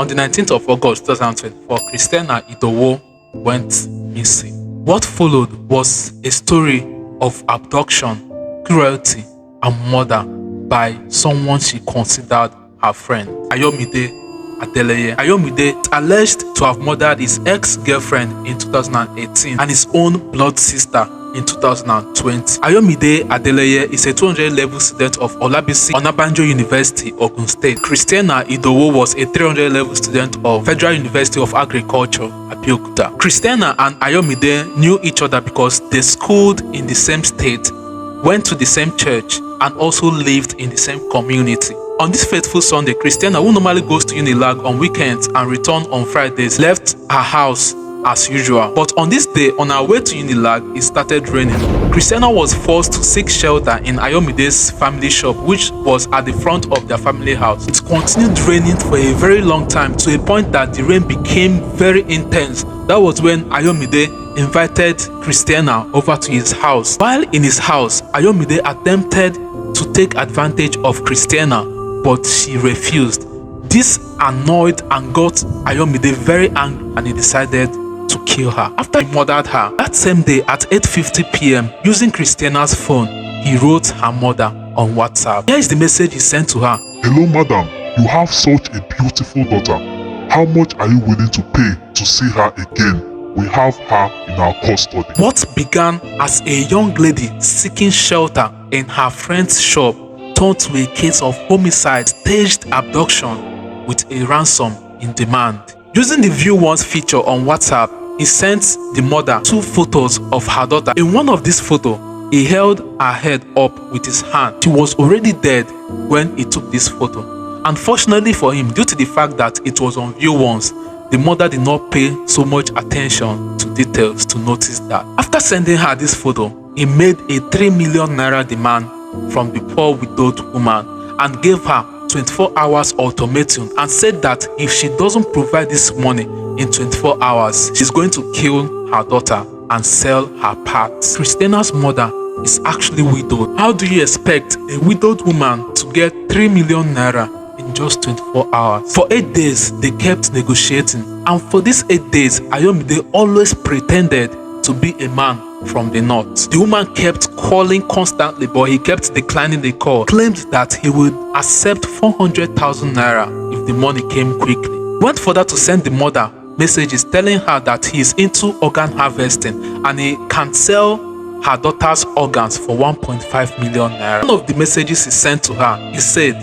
On the 19th of August 2024, Christinnah Idowu went missing. What followed was a story of abduction, cruelty, and murder by someone she considered her friend, Ayomide Adeleye. Ayomide is alleged to have murdered his ex-girlfriend in 2018 and his own blood sister in 2020. Ayomide Adeleye is a 200 level student of Olabisi Onabanjo University, Ogun State. Christiannah Idowu was a 300 level student of Federal University of Agriculture, Abeokuta. Christiannah and Ayomide knew each other because they schooled in the same state, went to the same church, and also lived in the same community. On this fateful Sunday, Christiannah, who normally goes to Unilag on weekends and returns on Fridays, left her house as usual. But on this day, on our way to Unilag, it started raining. Christiannah was forced to seek shelter in Ayomide's family shop, which was at the front of their family house. It continued raining for a very long time, to a point that the rain became very intense. That was when Ayomide invited Christiannah over to his house. While in his house, Ayomide attempted to take advantage of Christiannah, but she refused. This annoyed and got Ayomide very angry, and he decided to kill her. After he murdered her, that same day at 8:50 p.m, using Christiannah's phone, he wrote her mother on WhatsApp. Here is the message he sent to her. Hello madam, you have such a beautiful daughter. How much are you willing to pay to see her again? We have her in our custody. What began as a young lady seeking shelter in her friend's shop turned to a case of homicide, staged abduction with a ransom in demand. Using the View Once feature on WhatsApp, he sent the mother 2 photos of her daughter. In one of these photos, he held her head up with his hand. She was already dead when he took this photo. Unfortunately for him, due to the fact that it was on View Once, the mother did not pay so much attention to details to notice that. After sending her this photo, he made a 3 million naira demand from the poor widowed woman and gave her 24 hours ultimatum, and said that if she doesn't provide this money in 24 hours, she's going to kill her daughter and sell her parts. Christiannah's mother is actually widowed. How do you expect a widowed woman to get 3 million naira in just 24 hours? For 8 days, they kept negotiating, and for these 8 days, Ayomide always pretended to be a man from the north. The woman kept calling constantly, but he kept declining the call. Claimed that he would accept 400,000 naira if the money came quickly. Went further to send the mother messages telling her that he is into organ harvesting and he can sell her daughter's organs for 1.5 million naira. One of the messages he sent to her, he said,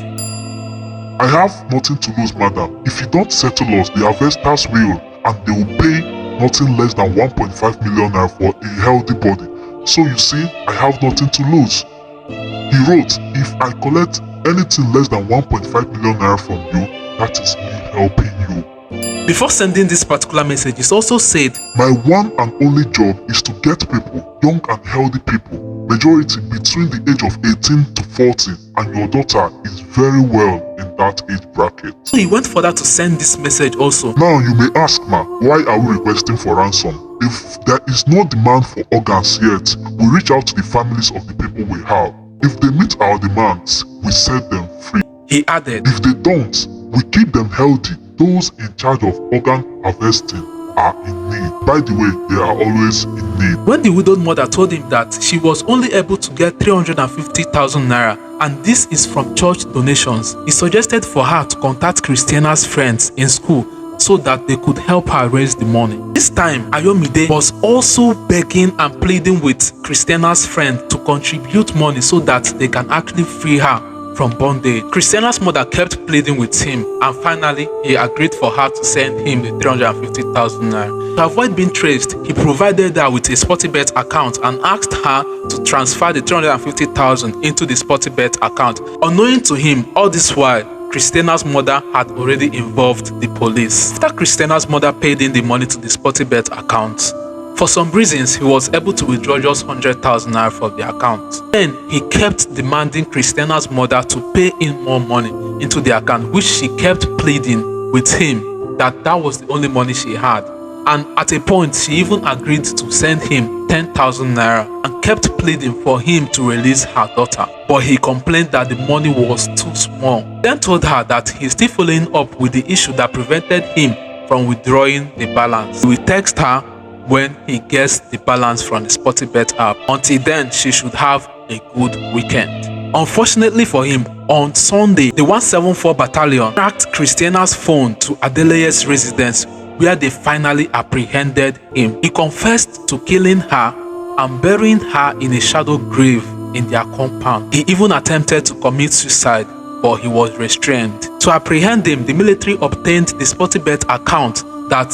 I have nothing to lose, madam. If you don't settle us, the harvesters will, and they will pay nothing less than 1.5 million naira for a healthy body. So you see, I have nothing to lose. He wrote, if I collect anything less than 1.5 million naira from you, that is me helping you. Before sending this particular message, he also said, my one and only job is to get people, young and healthy people, majority between the age of 18 to 40, and your daughter is very well in that age bracket. So he went further to send this message also. Now you may ask, ma, why are we requesting for ransom? If there is no demand for organs yet, we reach out to the families of the people we have. If they meet our demands, we set them free. He added, if they don't, we keep them healthy. Those in charge of organ harvesting are in need. By the way, they are always in need. When the widowed mother told him that she was only able to get 350,000 naira, and this is from church donations, he suggested for her to contact Christiannah's friends in school so that they could help her raise the money. This time, Ayomide was also begging and pleading with Christiannah's friend to contribute money so that they can actually free her from bondage. Christiannah's mother kept pleading with him, and finally he agreed for her to send him the 350,000 naira. To avoid being traced, he provided her with a Sportybet account and asked her to transfer the 350,000 into the Sportybet account. Unknowing to him, all this while, Christiannah's mother had already involved the police. After Christiannah's mother paid in the money to the Sportybet account, for some reasons, he was able to withdraw just 100,000 naira from the account. Then, he kept demanding Christiannah's mother to pay in more money into the account, which she kept pleading with him that that was the only money she had. And at a point, she even agreed to send him 10,000 naira and kept pleading for him to release her daughter. But he complained that the money was too small. Then told her that he's still following up with the issue that prevented him from withdrawing the balance. He will text her when he gets the balance from the Sportybet app. Until then, she should have a good weekend. Unfortunately for him, on Sunday, the 174 Battalion tracked Christiannah's phone to Adeleye's residence, where they finally apprehended him. He confessed to killing her and burying her in a shadow grave in their compound. He even attempted to commit suicide, but he was restrained. To apprehend him, the military obtained the Sportybet account that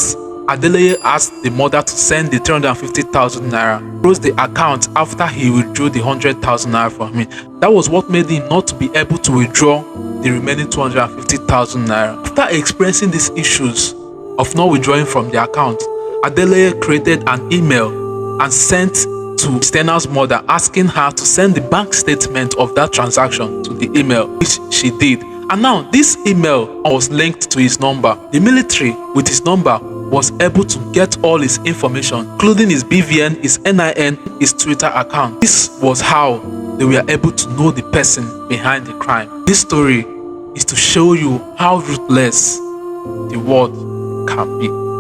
Adeleye asked the mother to send the 350,000 naira. Closed the account after he withdrew the 100,000 naira from him. That was what made him not to be able to withdraw the remaining 250,000 naira. After experiencing these issues of not withdrawing from the account, Adeleye created an email and sent to Christiannah's mother asking her to send the bank statement of that transaction to the email, which she did. And now this email was linked to his number. The military, with his number, was able to get all his information, including his BVN, his NIN, his Twitter account. This was how they were able to know the person behind the crime. This story is to show you how ruthless the world can be.